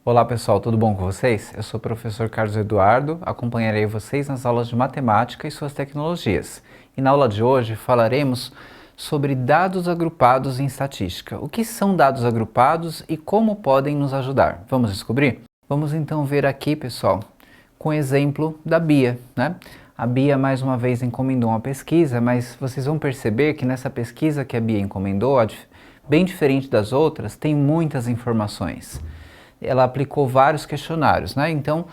Olá pessoal, tudo bom com vocês? Eu sou o professor Carlos Eduardo, acompanharei vocês nas aulas de matemática e suas tecnologias. E na aula de hoje falaremos sobre dados agrupados em estatística. O que são dados agrupados e como podem nos ajudar? Vamos descobrir? Vamos então ver aqui, pessoal, com o exemplo da Bia, né? A Bia mais uma vez encomendou uma pesquisa, mas vocês vão perceber que nessa pesquisa que a Bia encomendou, bem diferente das outras, tem muitas informações. Ela aplicou vários questionários, né? Então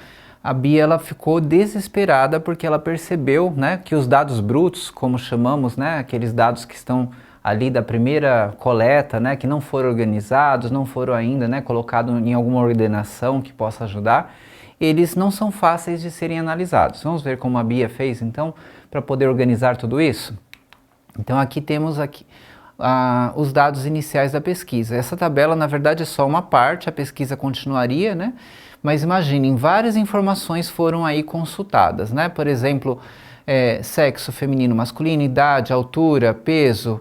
a Bia ela ficou desesperada porque ela percebeu, né, que os dados brutos, como chamamos, né, aqueles dados que estão ali da primeira coleta, né, que não foram organizados, não foram ainda, né, colocados em alguma ordenação que possa ajudar, eles não são fáceis de serem analisados. Vamos ver como a Bia fez então para poder organizar tudo isso? Então aqui temos os dados iniciais da pesquisa. Essa tabela, na verdade, é só uma parte, a pesquisa continuaria, né? Mas imaginem, várias informações foram aí consultadas, né? Por exemplo, sexo feminino, masculino, idade, altura, peso,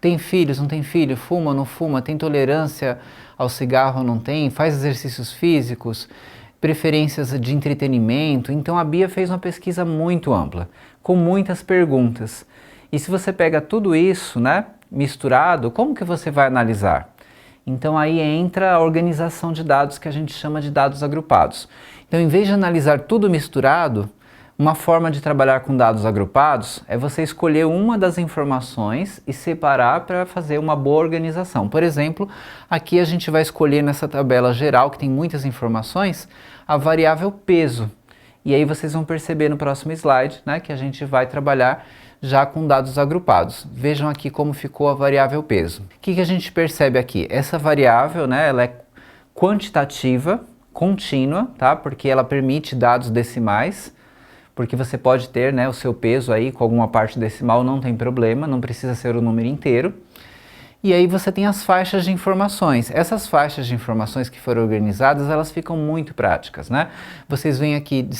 tem filhos, não tem filho, fuma, não fuma, tem tolerância ao cigarro, não tem, faz exercícios físicos, preferências de entretenimento. Então a Bia fez uma pesquisa muito ampla, com muitas perguntas. E se você pega tudo isso, né, misturado, como que você vai analisar? Então aí entra a organização de dados que a gente chama de dados agrupados. Então, em vez de analisar tudo misturado, uma forma de trabalhar com dados agrupados é você escolher uma das informações e separar para fazer uma boa organização. Por exemplo, aqui a gente vai escolher nessa tabela geral, que tem muitas informações, a variável peso. E aí vocês vão perceber no próximo slide, né, que a gente vai trabalhar já com dados agrupados. Vejam aqui como ficou a variável peso. O que a gente percebe aqui? Essa variável, né, ela é quantitativa, contínua, tá? Porque ela permite dados decimais, porque você pode ter, né, o seu peso aí com alguma parte decimal, não tem problema, não precisa ser o número inteiro. E aí você tem as faixas de informações. Essas faixas de informações que foram organizadas, elas ficam muito práticas, né? Vocês veem aqui de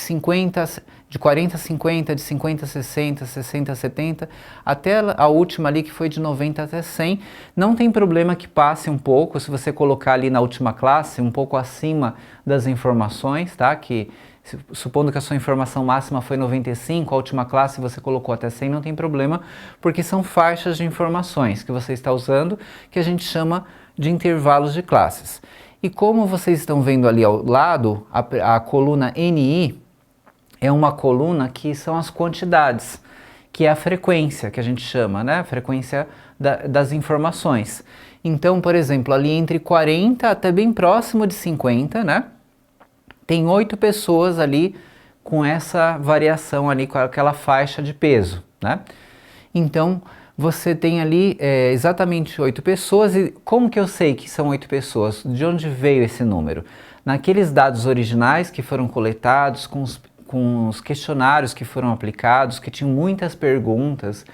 40 a 50, de 50 a 60, 60 a 70, até a última ali que foi de 90 até 100. Não tem problema que passe um pouco, se você colocar ali na última classe, um pouco acima das informações, tá? Supondo que a sua informação máxima foi 95, a última classe você colocou até 100, não tem problema, porque são faixas de informações que você está usando, que a gente chama de intervalos de classes. E como vocês estão vendo ali ao lado, a coluna NI é uma coluna que são as quantidades, que é a frequência que a gente chama, né? A frequência das informações. Então, por exemplo, ali entre 40 até bem próximo de 50, né? Tem 8 pessoas ali com essa variação ali, com aquela faixa de peso, né? Então, você tem ali exatamente 8 pessoas. E como que eu sei que são 8 pessoas? De onde veio esse número? Naqueles dados originais que foram coletados, com os questionários que foram aplicados, que tinham muitas perguntas,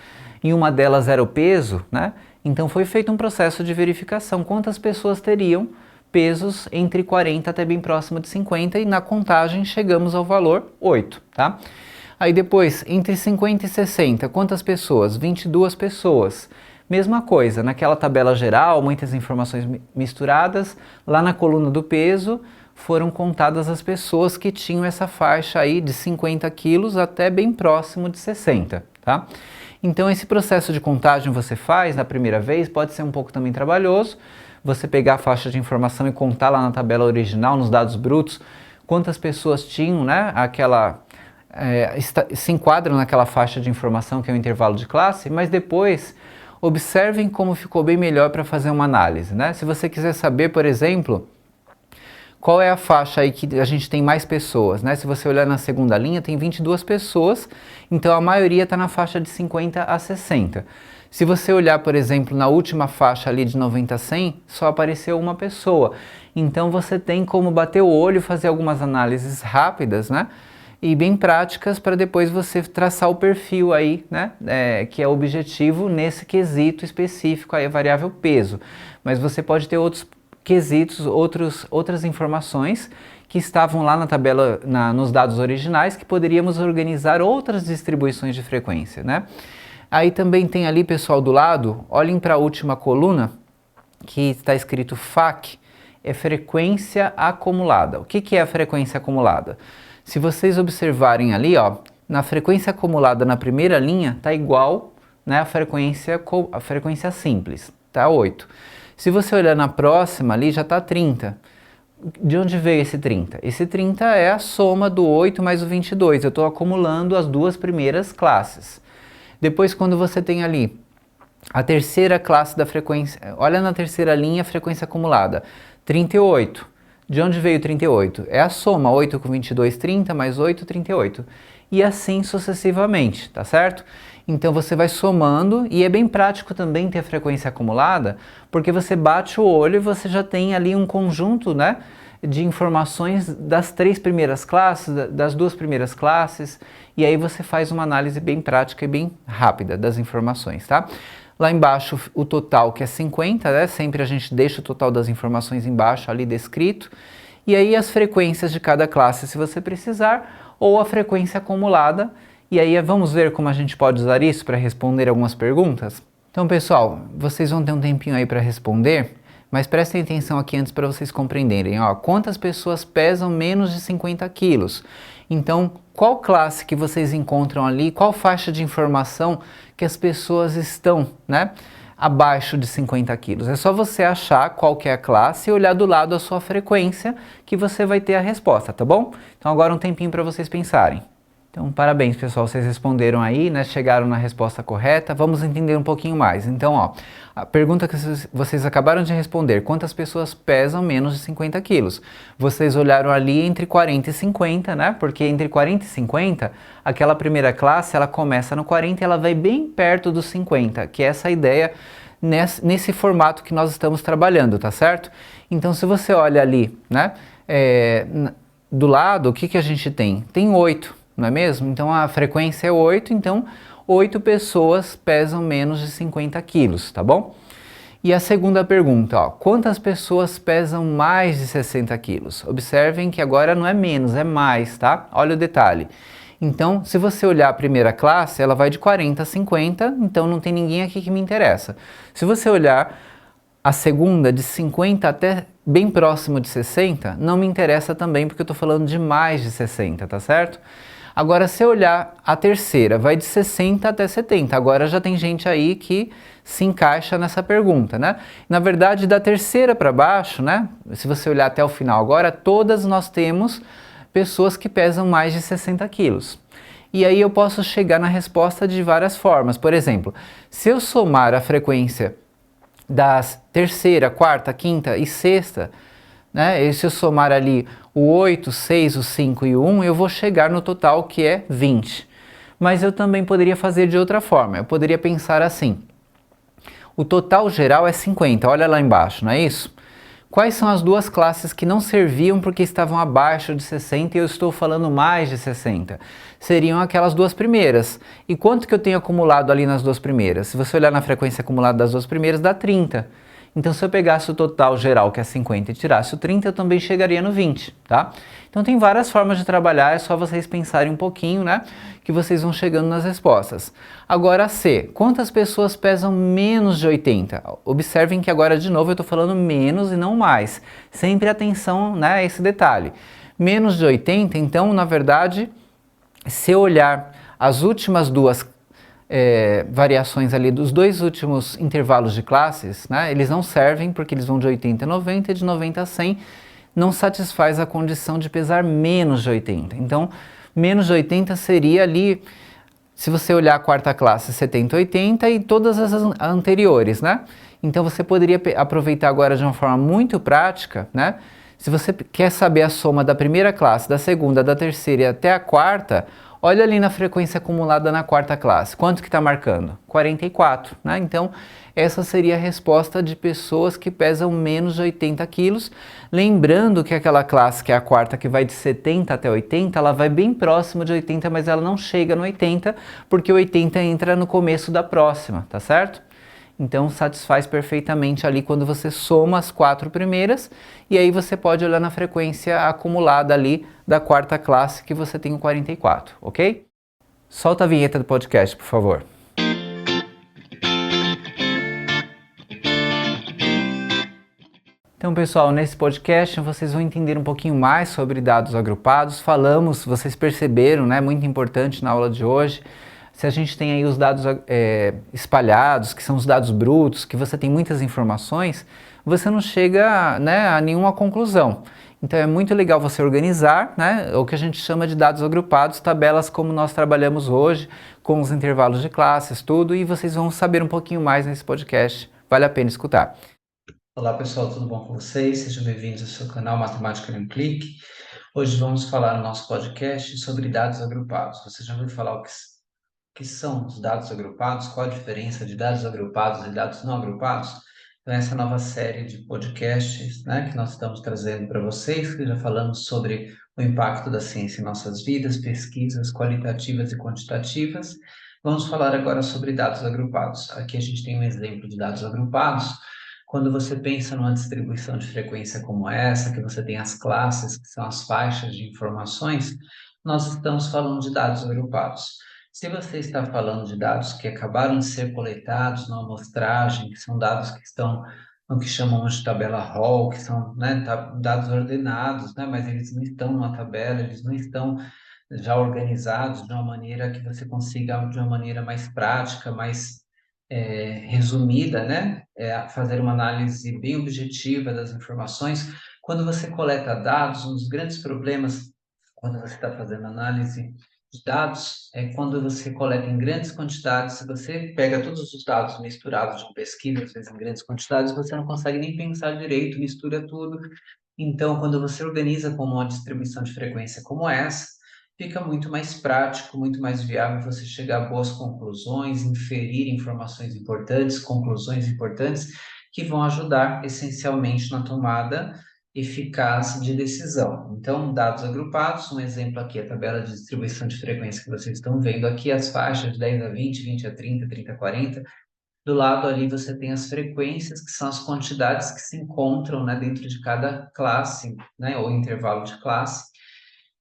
e uma delas era o peso, né? Então, foi feito um processo de verificação. Quantas pessoas teriam pesos entre 40 até bem próximo de 50 e na contagem chegamos ao valor 8, tá? Aí depois, entre 50 e 60, quantas pessoas? 22 pessoas. Mesma coisa, naquela tabela geral, muitas informações misturadas, lá na coluna do peso foram contadas as pessoas que tinham essa faixa aí de 50 quilos até bem próximo de 60, tá? Então esse processo de contagem você faz na primeira vez, pode ser um pouco também trabalhoso, você pegar a faixa de informação e contar lá na tabela original, nos dados brutos, quantas pessoas tinham, né, se enquadram naquela faixa de informação que é o intervalo de classe, mas depois observem como ficou bem melhor para fazer uma análise, né? Se você quiser saber, por exemplo, qual é a faixa aí que a gente tem mais pessoas, né? Se você olhar na segunda linha, tem 22 pessoas, então a maioria está na faixa de 50 a 60. Se você olhar, por exemplo, na última faixa ali de 90 a 100, só apareceu uma pessoa. Então você tem como bater o olho, fazer algumas análises rápidas, né? E bem práticas para depois você traçar o perfil aí, né? Que é o objetivo nesse quesito específico aí, a variável peso. Mas você pode ter outros quesitos, outras informações que estavam lá na tabela, nos dados originais, que poderíamos organizar outras distribuições de frequência, né? Aí também tem ali, pessoal, do lado, olhem para a última coluna, que está escrito FAQ, é frequência acumulada. O que é a frequência acumulada? Se vocês observarem ali, ó, na frequência acumulada na primeira linha está igual, né, a frequência simples, tá 8. Se você olhar na próxima ali já está 30. De onde veio esse 30? Esse 30 é a soma do 8 mais o 22. Eu estou acumulando as duas primeiras classes. Depois, quando você tem ali a terceira classe da frequência, olha na terceira linha a frequência acumulada, 38. De onde veio 38? É a soma 8 com 22, 30, mais 8, 38. E assim sucessivamente, tá certo? Então você vai somando e é bem prático também ter a frequência acumulada, porque você bate o olho e você já tem ali um conjunto, né, de informações das três primeiras classes, das duas primeiras classes, e aí você faz uma análise bem prática e bem rápida das informações, tá? Lá embaixo o total, que é 50, né? Sempre a gente deixa o total das informações embaixo ali descrito, e aí as frequências de cada classe se você precisar, ou a frequência acumulada. E aí vamos ver como a gente pode usar isso para responder algumas perguntas? Então, pessoal, vocês vão ter um tempinho aí para responder, mas prestem atenção aqui antes para vocês compreenderem. Ó, quantas pessoas pesam menos de 50 quilos? Então, qual classe que vocês encontram ali, qual faixa de informação que as pessoas estão, né, abaixo de 50 quilos? É só você achar qual que é a classe e olhar do lado a sua frequência que você vai ter a resposta, tá bom? Então agora um tempinho para vocês pensarem. Então, parabéns, pessoal, vocês responderam aí, né? Chegaram na resposta correta. Vamos entender um pouquinho mais. Então, ó, a pergunta que vocês acabaram de responder, quantas pessoas pesam menos de 50 quilos? Vocês olharam ali entre 40 e 50, né? Porque entre 40 e 50, aquela primeira classe, ela começa no 40 e ela vai bem perto dos 50, que é essa ideia nesse formato que nós estamos trabalhando, tá certo? Então, se você olha ali, né? Do lado, o que a gente tem? Tem 8. Não é mesmo? Então a frequência é 8, então 8 pessoas pesam menos de 50 quilos, tá bom? E a segunda pergunta, ó, quantas pessoas pesam mais de 60 quilos? Observem que agora não é menos, é mais, tá? Olha o detalhe. Então, se você olhar a primeira classe, ela vai de 40 a 50, então não tem ninguém aqui que me interessa. Se você olhar a segunda, de 50 até bem próximo de 60, não me interessa também, porque eu estou falando de mais de 60, tá certo? Agora, se eu olhar a terceira, vai de 60 até 70. Agora já tem gente aí que se encaixa nessa pergunta, né? Na verdade, da terceira para baixo, né? Se você olhar até o final agora, todas nós temos pessoas que pesam mais de 60 quilos. E aí eu posso chegar na resposta de várias formas. Por exemplo, se eu somar a frequência das terceira, quarta, quinta e sexta, né? E se eu somar ali o 8, 6, o 5 e o 1, eu vou chegar no total que é 20. Mas eu também poderia fazer de outra forma. Eu poderia pensar assim. O total geral é 50, olha lá embaixo, não é isso? Quais são as duas classes que não serviam porque estavam abaixo de 60 e eu estou falando mais de 60? Seriam aquelas duas primeiras. E quanto que eu tenho acumulado ali nas duas primeiras? Se você olhar na frequência acumulada das duas primeiras, dá 30. Então, se eu pegasse o total geral, que é 50, e tirasse o 30, eu também chegaria no 20, tá? Então, tem várias formas de trabalhar, é só vocês pensarem um pouquinho, né? Que vocês vão chegando nas respostas. Agora, C. Quantas pessoas pesam menos de 80? Observem que agora, de novo, eu estou falando menos e não mais. Sempre atenção, né, a esse detalhe. Menos de 80, então, na verdade, se eu olhar as últimas duas variações ali dos dois últimos intervalos de classes, né, eles não servem porque eles vão de 80 a 90 e de 90 a 100, não satisfaz a condição de pesar menos de 80. Então, menos de 80 seria ali, se você olhar a quarta classe, 70, 80 e todas as anteriores, né? Então, você poderia aproveitar agora de uma forma muito prática, né? Se você quer saber a soma da primeira classe, da segunda, da terceira e até a quarta, olha ali na frequência acumulada na quarta classe. Quanto que está marcando? 44, né? Então, essa seria a resposta de pessoas que pesam menos de 80 quilos. Lembrando que aquela classe, que é a quarta, que vai de 70 até 80, ela vai bem próximo de 80, mas ela não chega no 80, porque o 80 entra no começo da próxima, tá certo? Então, satisfaz perfeitamente ali quando você soma as quatro primeiras, e aí você pode olhar na frequência acumulada ali da quarta classe, que você tem o 44, ok? Solta a vinheta do podcast, por favor. Então, pessoal, nesse podcast vocês vão entender um pouquinho mais sobre dados agrupados. Falamos, vocês perceberam, né, muito importante na aula de hoje, se a gente tem aí os dados espalhados, que são os dados brutos, que você tem muitas informações, você não chega, né, a nenhuma conclusão. Então é muito legal você organizar, né, o que a gente chama de dados agrupados, tabelas como nós trabalhamos hoje, com os intervalos de classes, tudo, e vocês vão saber um pouquinho mais nesse podcast. Vale a pena escutar. Olá pessoal, tudo bom com vocês? Sejam bem-vindos ao seu canal Matemática em um Clique. Hoje vamos falar no nosso podcast sobre dados agrupados. Você já ouviu falar o que são os dados agrupados? Qual a diferença de dados agrupados e dados não agrupados? Então, essa nova série de podcasts, né, que nós estamos trazendo para vocês, que já falamos sobre o impacto da ciência em nossas vidas, pesquisas qualitativas e quantitativas. Vamos falar agora sobre dados agrupados. Aqui a gente tem um exemplo de dados agrupados. Quando você pensa numa distribuição de frequência como essa, que você tem as classes, que são as faixas de informações, nós estamos falando de dados agrupados. Se você está falando de dados que acabaram de ser coletados numa amostragem, que são dados que estão no que chamamos de tabela Hall, que são, né, dados ordenados, né, mas eles não estão numa tabela, eles não estão já organizados de uma maneira que você consiga, de uma maneira mais prática, mais resumida, né, fazer uma análise bem objetiva das informações. Quando você coleta dados, um dos grandes problemas quando você está fazendo análise de dados é quando você coleta em grandes quantidades. Se você pega todos os dados misturados de pesquisa, às vezes em grandes quantidades, você não consegue nem pensar direito, mistura tudo. Então, quando você organiza com uma distribuição de frequência como essa, fica muito mais prático, muito mais viável você chegar a boas conclusões, inferir informações importantes, conclusões importantes, que vão ajudar essencialmente na tomada eficaz de decisão. Então, dados agrupados, um exemplo aqui, a tabela de distribuição de frequência que vocês estão vendo aqui, as faixas de 10 a 20, 20 a 30, 30 a 40. Do lado ali você tem as frequências, que são as quantidades que se encontram, né, dentro de cada classe, né, ou intervalo de classe,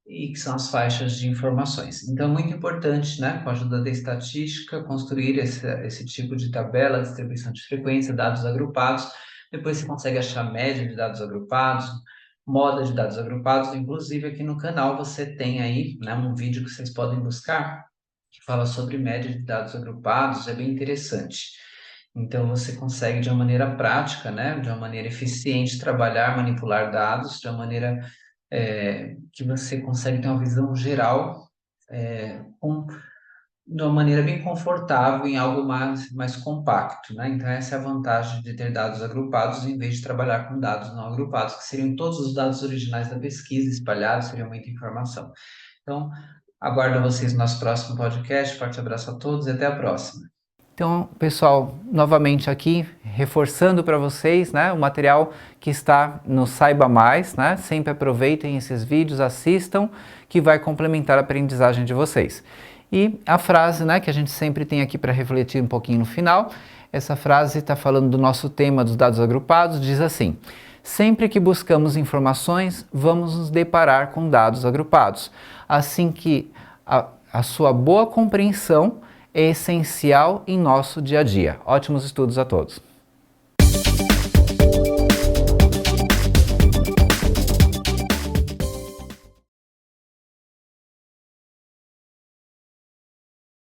e que são as faixas de informações. Então, é muito importante, né, com a ajuda da estatística, construir esse tipo de tabela, distribuição de frequência, dados agrupados. Depois você consegue achar média de dados agrupados, moda de dados agrupados. Inclusive, aqui no canal você tem aí, né, um vídeo que vocês podem buscar, que fala sobre média de dados agrupados, é bem interessante. Então, você consegue, de uma maneira prática, né, de uma maneira eficiente, trabalhar, manipular dados, de uma maneira que você consegue ter uma visão geral, de uma maneira bem confortável, em algo mais compacto, né? Então, essa é a vantagem de ter dados agrupados, em vez de trabalhar com dados não agrupados, que seriam todos os dados originais da pesquisa espalhados, seria muita informação. Então, aguardo vocês no nosso próximo podcast. Forte abraço a todos e até a próxima. Então, pessoal, novamente aqui, reforçando para vocês, né, o material que está no Saiba Mais, né? Sempre aproveitem esses vídeos, assistam, que vai complementar a aprendizagem de vocês. E a frase, né, que a gente sempre tem aqui para refletir um pouquinho no final, essa frase está falando do nosso tema dos dados agrupados, diz assim: sempre que buscamos informações, vamos nos deparar com dados agrupados, assim que a sua boa compreensão é essencial em nosso dia a dia. Ótimos estudos a todos!